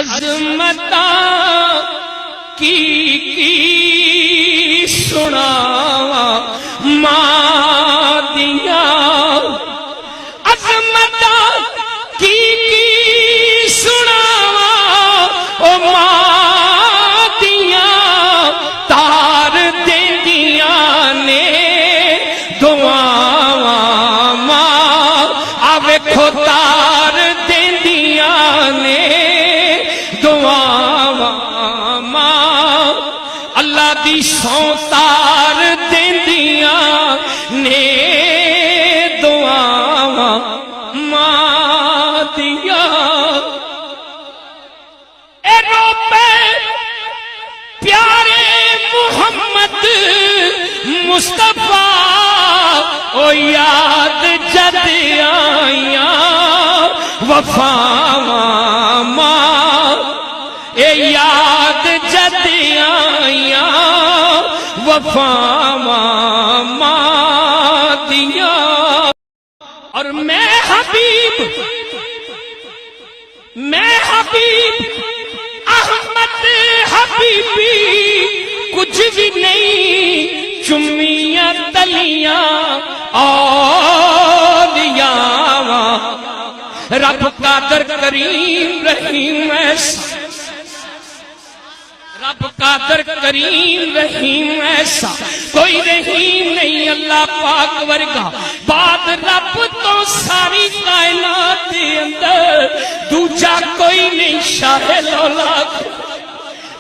عظمتاں کی سناواں ماں دیاں عظمتاں کی سناواں او ماں دیاں تار دیندیاں نے دعاواں ماں آوے کھو تار دیندیاں نے دعاواں ماں اللہ دی سوں تار دیندیاں نے دعاواں ماں دیاں اے روپے پیارے محمد مصطفیٰ او یاد جد آئیاں وفاواں ماں اے یاد جد آئیاں وفاواں ماں دیاں اور میں حبیب احمد حبیبی کچھ بھی نہیں چمیاں تلیاں اولیاء رب قادر کریم رحیم ایسا رب قادر کریم رحیم ایسا کوئی رحیم نہیں اللہ پاک ورگا بعد رب تو ساری کائنات دے اندر دوجا کوئی نہیں شاہ اولاد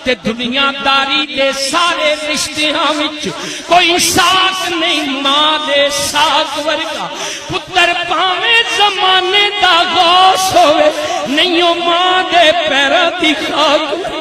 تے دنیا داری دے سارے رشتیاں وچ کوئی ساتھ نہیں ماں دے ساتھ ورگا پتر پاویں زمانے دا غوث ہوئے نہیں ماں دے پیراں دی خاک